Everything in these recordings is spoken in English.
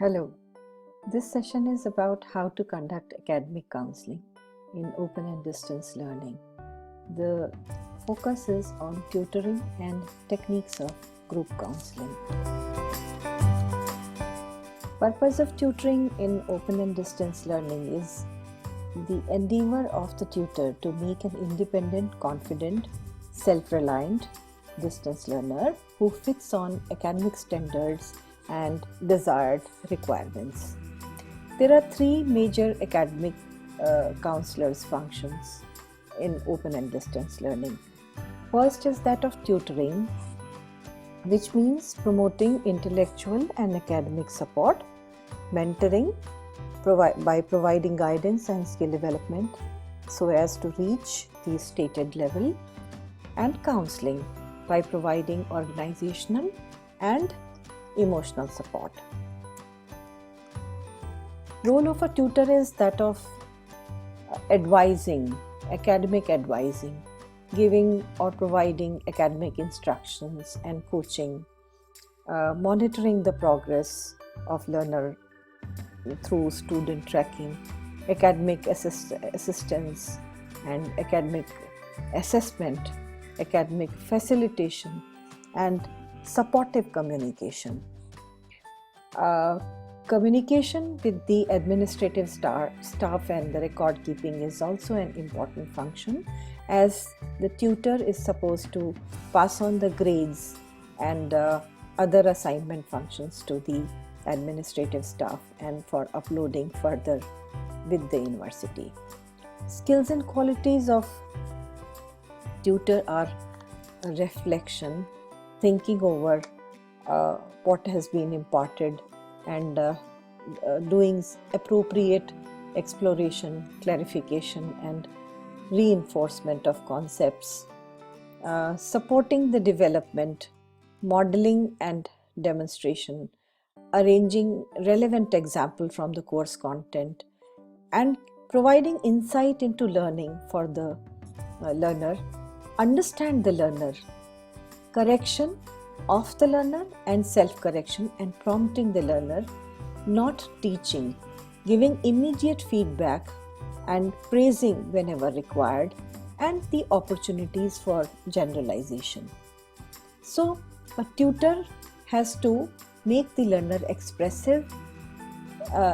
Hello, this session is about how to conduct academic counseling in open and distance learning. The focus is on tutoring and techniques of group counseling. Purpose of tutoring in open and distance learning is the endeavor of the tutor to make an independent, confident, self-reliant distance learner who fits on academic standards and desired requirements. There are three major academic counselors' functions in open and distance learning. First is that of tutoring, which means promoting intellectual and academic support, mentoring by providing guidance and skill development so as to reach the stated level, and counseling by providing organizational and emotional support. Role of a tutor is that of advising, academic advising, giving or providing academic instructions and coaching, monitoring the progress of learner through student tracking, academic assistance and academic assessment, academic facilitation, and supportive communication. Communication with the administrative staff and the record keeping is also an important function, as the tutor is supposed to pass on the grades and other assignment functions to the administrative staff and for uploading further with the university. Skills and qualities of tutor are reflection, thinking over what has been imparted, and doing appropriate exploration, clarification, and reinforcement of concepts, supporting the development, modeling and demonstration, arranging relevant example from the course content, and providing insight into learning for the learner, understand the learner, correction of the learner and self-correction, and prompting the learner, not teaching, giving immediate feedback and praising whenever required, and the opportunities for generalization. So, a tutor has to make the learner expressive,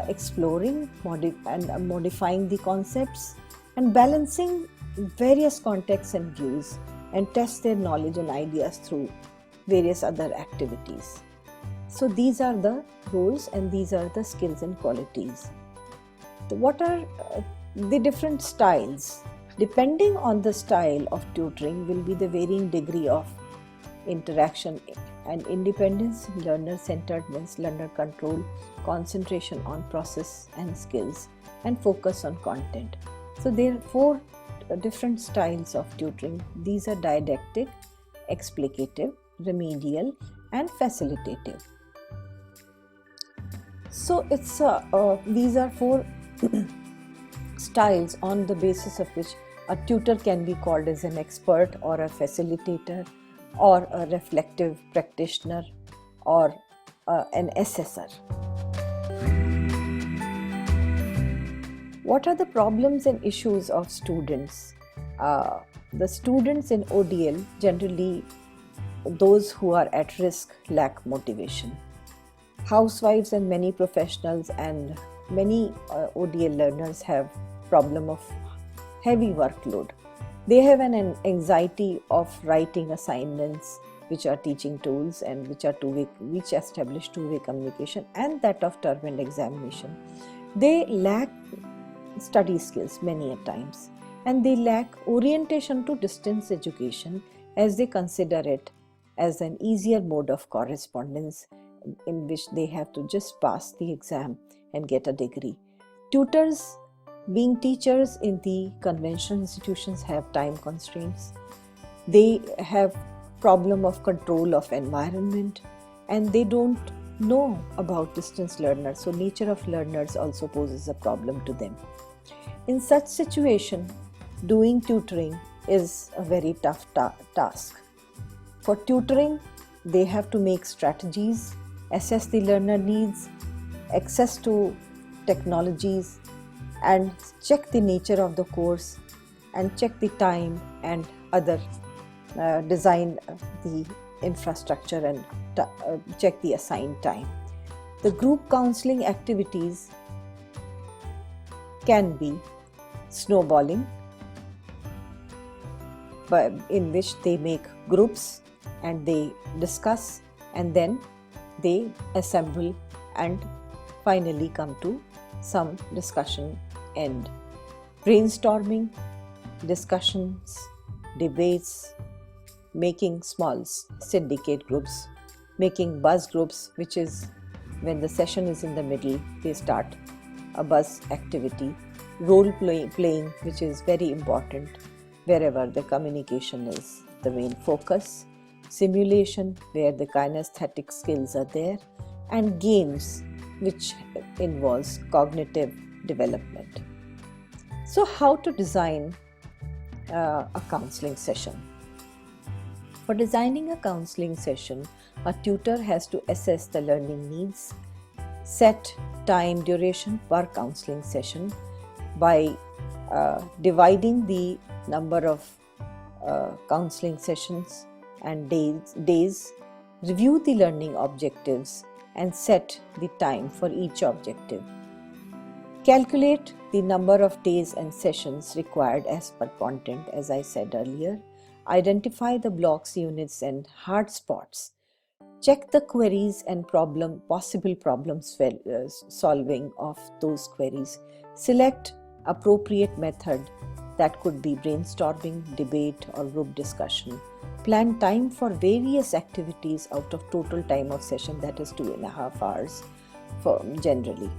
exploring and modifying the concepts, and balancing various contexts and views, and test their knowledge and ideas through various other activities. So these are the roles and these are the skills and qualities. What are the different styles? Depending on the style of tutoring will be the varying degree of interaction and independence, learner-centeredness, learner control, concentration on process and skills, and focus on content. So there are four different styles of tutoring. These are didactic, explicative, remedial, and facilitative. So these are four styles on the basis of which a tutor can be called as an expert or a facilitator or a reflective practitioner or an assessor. What are the problems and issues of students? The students in ODL, generally those who are at risk, lack motivation. Housewives and many professionals and many ODL learners have problem of heavy workload. They have an anxiety of writing assignments, which are teaching tools and which establish two-way communication, and that of term and examination. They lack study skills many a times, and they lack orientation to distance education, as they consider it as an easier mode of correspondence in which they have to just pass the exam and get a degree. Tutors, being teachers in the conventional institutions, have time constraints. They have problem of control of environment, and they don't know about distance learners, so nature of learners also poses a problem to them. In such situation, doing tutoring is a very tough task. For tutoring, they have to make strategies, assess the learner needs, access to technologies, and check the nature of the course, and check the time and other design the infrastructure and check the assigned time. The group counseling activities can be snowballing, in which they make groups and they discuss, and then they assemble and finally come to some discussion end. Brainstorming, discussions, debates, making small syndicate groups, making buzz groups, which is when the session is in the middle, they start a buzz activity. Role playing, which is very important wherever the communication is the main focus. Simulation, where the kinesthetic skills are there, and games, which involves cognitive development. So, how to design a counseling session? For designing a counseling session, a tutor has to assess the learning needs, set time duration per counseling session by dividing the number of counseling sessions and days, review the learning objectives and set the time for each objective. Calculate the number of days and sessions required as per content, as I said earlier. Identify the blocks, units and hard spots. Check the queries and possible problem solving of those queries. Select appropriate method, that could be brainstorming, debate or group discussion. Plan time for various activities out of total time of session, that is 2.5 hours generally.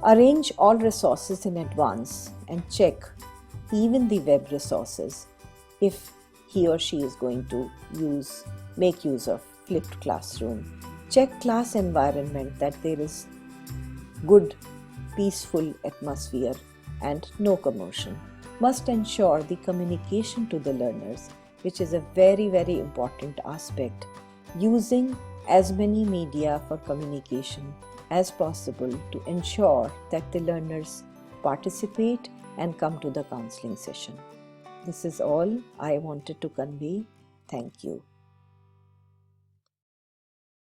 Arrange all resources in advance and check even the web resources if he or she is going to make use of flipped classroom. Check class environment, that there is good, peaceful atmosphere and no commotion. Must ensure the communication to the learners, which is a very, very important aspect. Using as many media for communication as possible to ensure that the learners participate and come to the counseling session. This is all I wanted to convey. Thank you.